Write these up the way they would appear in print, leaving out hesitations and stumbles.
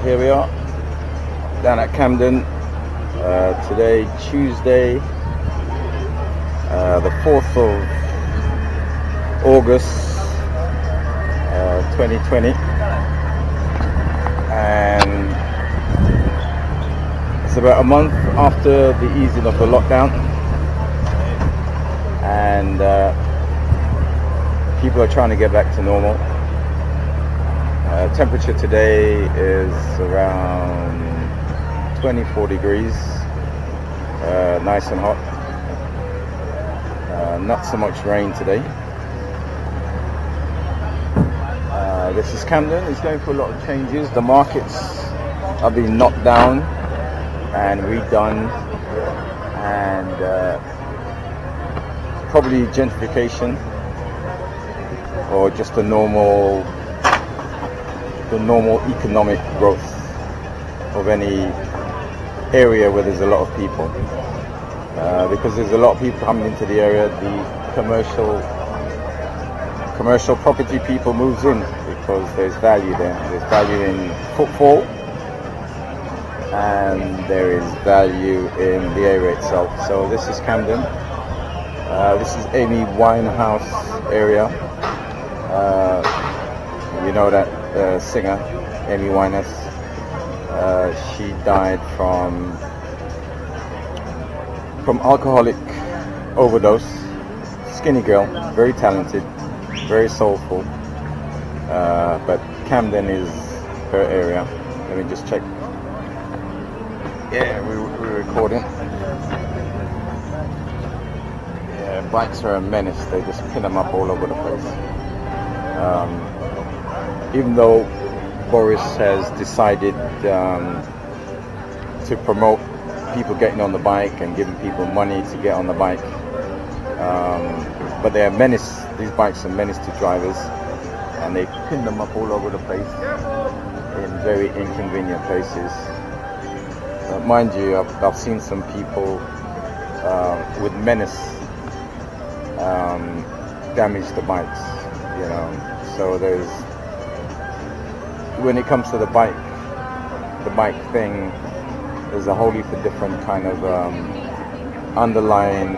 Here we are down at Camden. Today, Tuesday, the 4th of August 2020, and it's about a month after the easing of the lockdown, and people are trying to get back to normal. Temperature today is around 24 degrees, nice and hot. Not so much rain today. This is Camden. It's going through a lot of changes. The markets are being knocked down and redone, and probably gentrification, or just the normal economic growth of any area where there's a lot of people, because there's a lot of people coming into the area. The commercial property people moves in because there's value there. There's value in footfall, and there is value in the area itself. So this is Camden. This is Amy Winehouse area. You know that singer, Amy Winehouse. She died from alcoholic overdose. Skinny girl, very talented, very soulful. But Camden is her area. Let me just check. Yeah, we're recording. Yeah, bikes are a menace. They just pin them up all over the place. Even though Boris has decided to promote people getting on the bike and giving people money to get on the bike, but they're a menace. These bikes are a menace to drivers, and they pin them up all over the place in very inconvenient places. Mind you, I've seen some people with menace damage the bikes, you know. So when it comes to the bike thing, there's a whole heap of different kind of underlying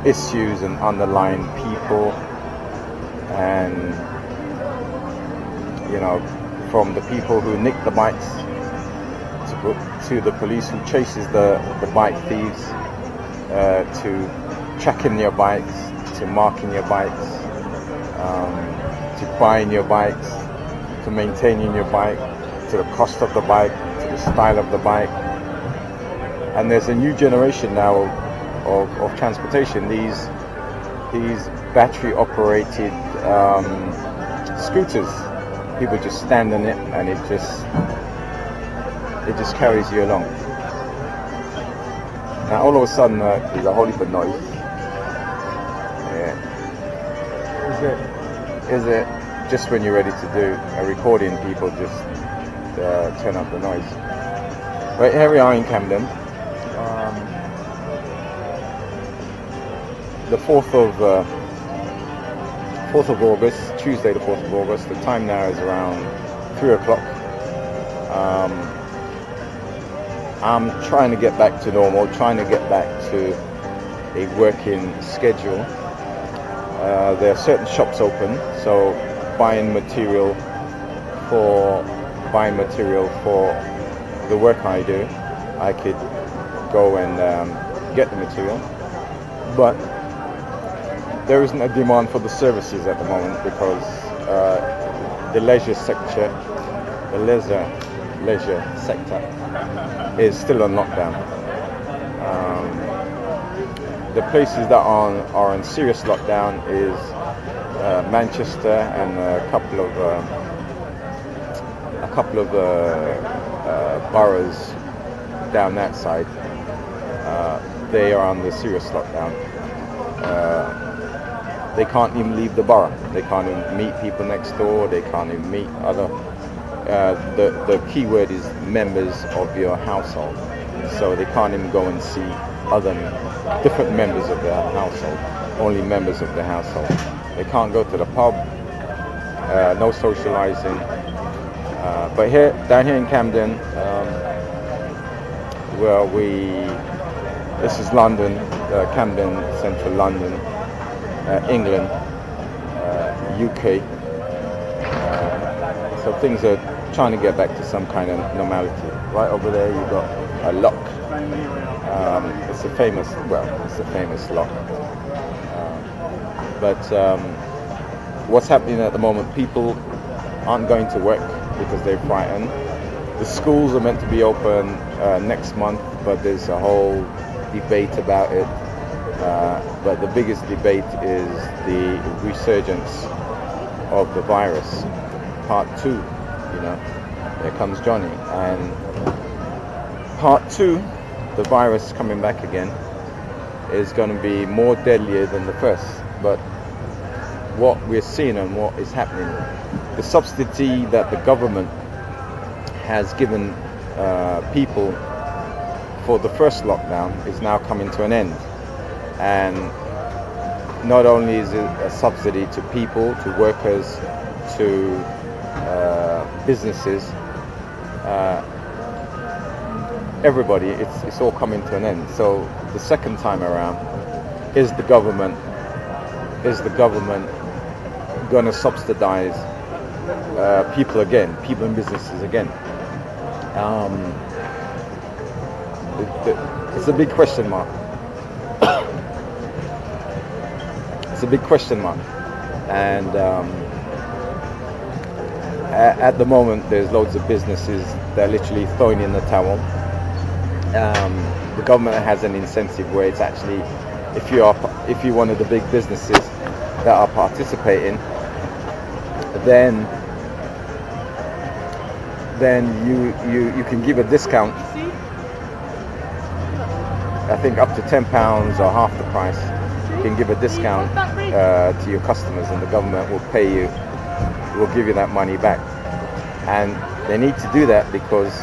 issues and underlying people, and you know, from the people who nick the bikes to the police who chases the bike thieves, to checking your bikes, to marking your bikes, to buying your bikes, to maintaining your bike, to the cost of the bike, to the style of the bike. And there's a new generation now of transportation. These battery operated scooters. People just stand on it and it just carries you along. Now all of a sudden there's a whole heap of noise. Yeah. Is it just when you're ready to do a recording, people just turn up the noise? Right, here we are in Camden. The 4th of August, Tuesday the 4th of August. The time now is around 3 o'clock. I'm trying to get back to normal, trying to get back to a working schedule. There are certain shops open, so buying material for the work I do, I could go and get the material, but there isn't a demand for the services at the moment because the leisure sector is still on lockdown. The places that are in serious lockdown is Manchester and a couple of boroughs down that side. They are on the serious lockdown. They can't even leave the borough. They can't even meet people next door. They can't even meet other. The key word is members of your household. So they can't even go and see different members of their household. Only members of the household. They can't go to the pub. No socializing. But down here in Camden, where this is London, Camden, central London, England, UK. So things are trying to get back to some kind of normality. Right over there, you've got a lock. It's a famous lock. But what's happening at the moment? People aren't going to work because they're frightened. The schools are meant to be open next month, but there's a whole debate about it. But the biggest debate is the resurgence of the virus, part 2. Here comes Johnny, and part 2, the virus coming back again, is going to be more deadlier than the first. But what we're seeing and what is happening, the subsidy that the government has given people for the first lockdown is now coming to an end. And not only is it a subsidy to people, to workers, to businesses, everybody, it's all coming to an end. So the second time around, is the government going to subsidize people and businesses again? It's a big question mark. It's a big question mark. And at the moment, there's loads of businesses that are literally throwing in the towel. The government has an incentive where it's actually, if you're one of the big businesses that are participating, then you can give a discount. I think up to £10 or half the price. You can give a discount to your customers, and the government will give you that money back. And they need to do that because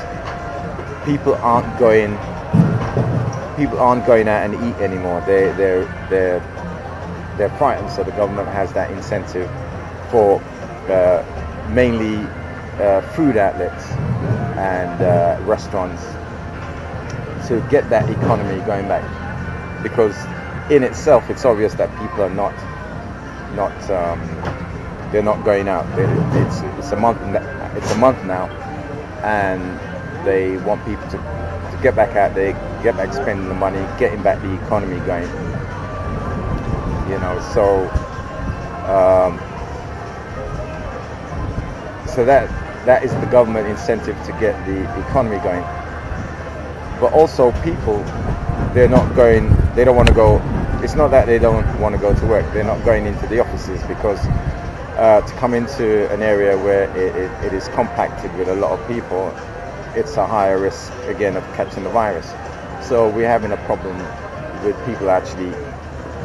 people aren't going out and eat anymore. They're frightened. So the government has that incentive for mainly food outlets and restaurants to get that economy going back. Because in itself, it's obvious that people are not they're not going out. It's a month now, and they want people to get back out there, get back spending the money, getting back the economy going. So that is the government incentive to get the economy going. But also people, they don't want to go. It's not that they don't want to go to work. They're not going into the offices because to come into an area where it is compacted with a lot of people, it's a higher risk again of catching the virus. So we're having a problem with people actually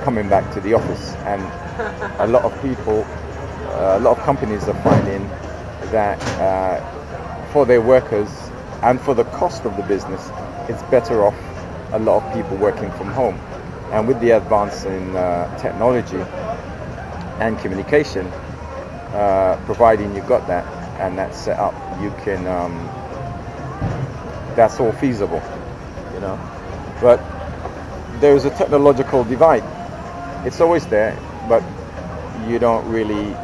coming back to the office, and a lot of companies are finding that for their workers and for the cost of the business, it's better off a lot of people working from home. And with the advance in technology and communication, providing you've got that and that's set up, you can that's all feasible, But there's a technological divide. It's always there, but you don't really.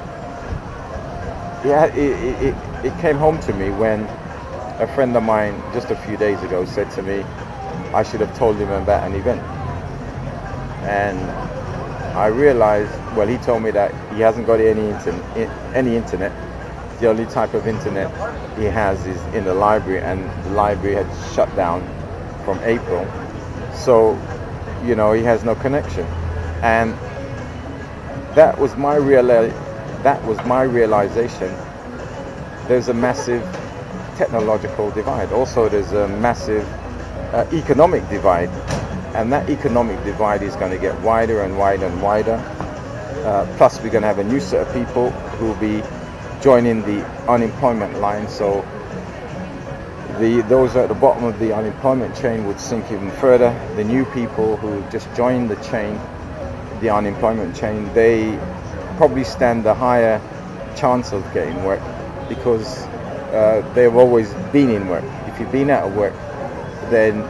It came home to me when a friend of mine just a few days ago said to me, I should have told him about an event. And I realized, well, he told me that he hasn't got any internet. The only type of internet he has is in the library, and the library had shut down from April. So, he has no connection. And that was my realization. There's a massive technological divide. Also, there's a massive economic divide. And that economic divide is going to get wider and wider and wider. Plus, we're going to have a new set of people who will be joining the unemployment line. So those at the bottom of the unemployment chain would sink even further. The new people who just joined the unemployment chain, they probably stand a higher chance of getting work because they've always been in work. If you've been out of work, then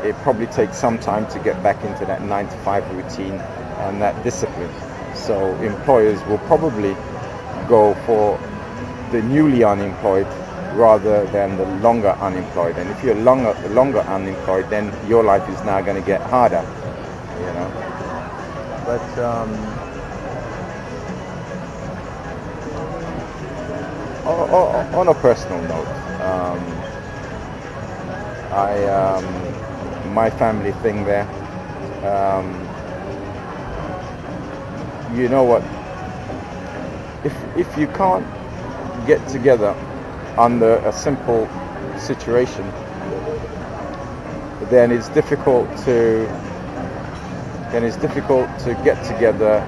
it probably takes some time to get back into that 9 to 5 routine and that discipline. So employers will probably go for the newly unemployed rather than the longer unemployed. And if you're longer unemployed, then your life is now going to get harder, you know. But on a personal note, my family thing there, you know what, if you can't get together under a simple situation, then it's difficult to get together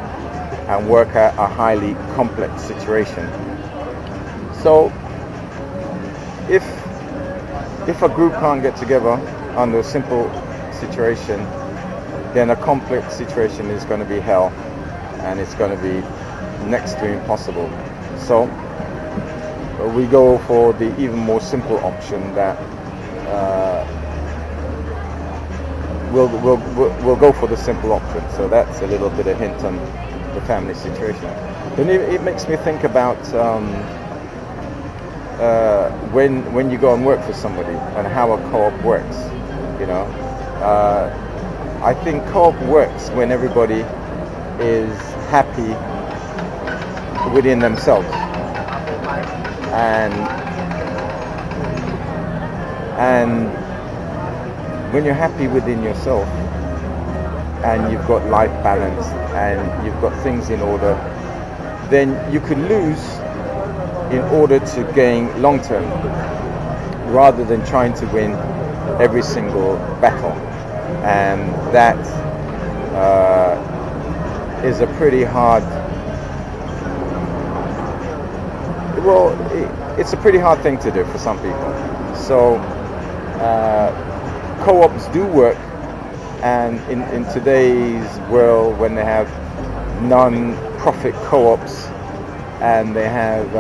and work out a highly complex situation. So if a group can't get together under a simple situation, then a complex situation is going to be hell, and it's going to be next to impossible. So we go for the even more simple option that we'll go for the simple option. So that's a little bit of hint on the family situation. Then it makes me think about when you go and work for somebody and how a co-op works. You know, I think co-op works when everybody is happy within themselves, and when you're happy within yourself and you've got life balance and you've got things in order, then you can lose in order to gain long term, rather than trying to win every single battle. And that is a pretty hard, it's a pretty hard thing to do for some people. So co-ops do work, and in today's world, when they have non-profit co-ops and they have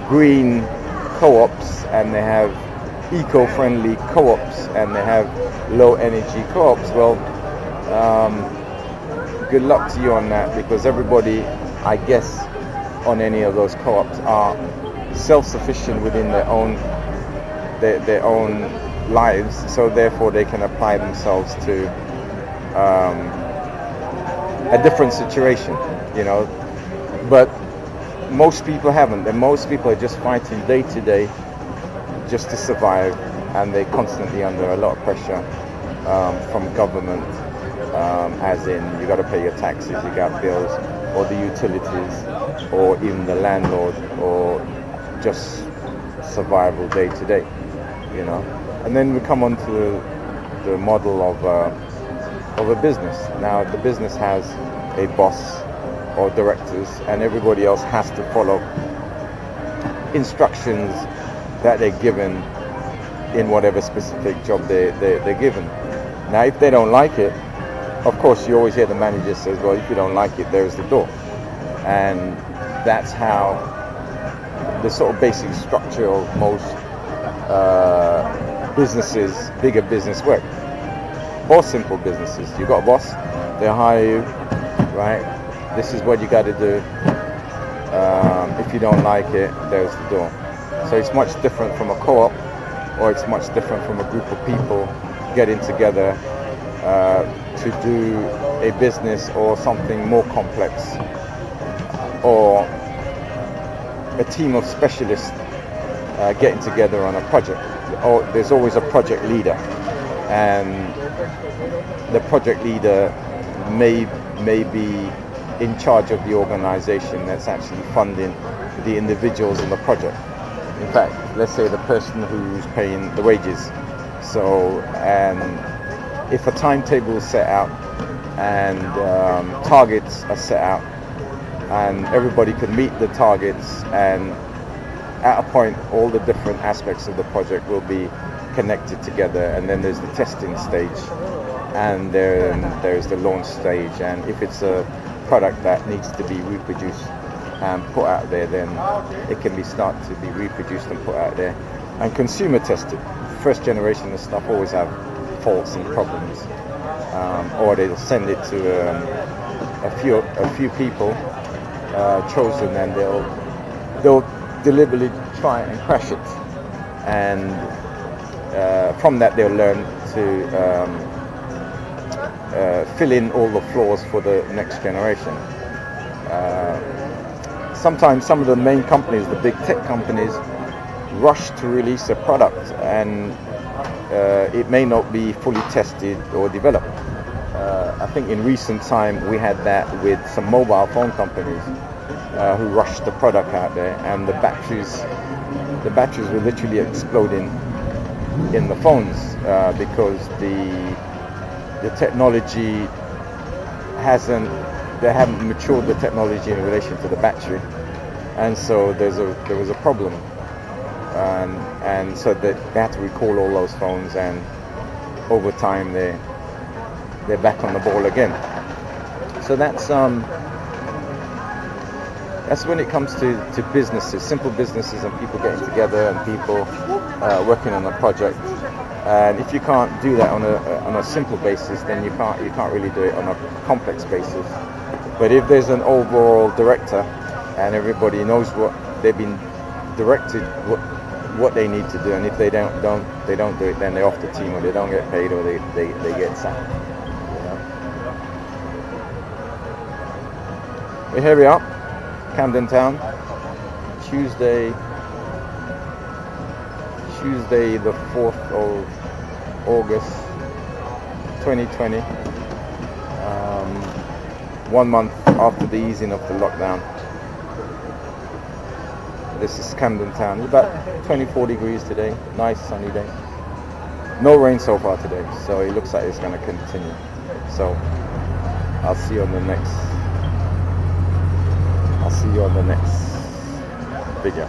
green co-ops and they have eco-friendly co-ops and they have low-energy co-ops, well, good luck to you on that, because everybody, I guess, on any of those co-ops are self-sufficient within their own lives, so therefore they can apply themselves to a different situation, you know. But most people haven't, and most people are just fighting day to day just to survive, and they're constantly under a lot of pressure from government, as in you got to pay your taxes, you got bills, or the utilities, or even the landlord, or just survival day to day, you know. And then we come on to the model of a business. Now the business has a boss or directors, and everybody else has to follow instructions that they're given in whatever specific job they're given. Now if they don't like it, of course you always hear the manager says, well, if you don't like it, there's the door. And that's how the sort of basic structure of most businesses, bigger business work, or simple businesses. You got a boss, they hire you, right? This is what you got to do. If you don't like it, there's the door. So it's much different from a co-op, or it's much different from a group of people getting together to do a business or something more complex, or a team of specialists getting together on a project. Or there's always a project leader, and the project leader may be in charge of the organization that's actually funding the individuals in the project. In fact, let's say the person who's paying the wages. So, and if a timetable is set out and targets are set out, and everybody can meet the targets, and at a point all the different aspects of the project will be connected together, and then there's the testing stage, and then there's the launch stage, and if it's a product that needs to be reproduced and put out there, then it can be start to be reproduced and put out there and consumer tested. First generation of stuff always have faults and problems, or they'll send it to a few people chosen, and they'll deliberately try and crash it, and from that they'll learn to fill in all the flaws for the next generation. Sometimes some of the main companies, the big tech companies, rush to release a product, and it may not be fully tested or developed. I think in recent time we had that with some mobile phone companies who rushed the product out there, and the batteries were literally exploding in the phones because the technology they haven't matured the technology in relation to the battery, and so there was a problem, and so they had to recall all those phones, and over time they're back on the ball again. So that's when it comes to businesses, simple businesses, and people getting together and people working on a project. And if you can't do that on a simple basis, then you can't really do it on a complex basis. But if there's an overall director and everybody knows what they've been directed, what they need to do, and if they don't do it, then they're off the team, or they don't get paid, or they get sacked. You know? But here we are, Camden Town, Tuesday the 4th of August 2020, 1 month after the easing of the lockdown. This is Camden Town. It's about 24 degrees today, nice sunny day. No rain so far today, so it looks like it's going to continue. So I'll see you on the next video.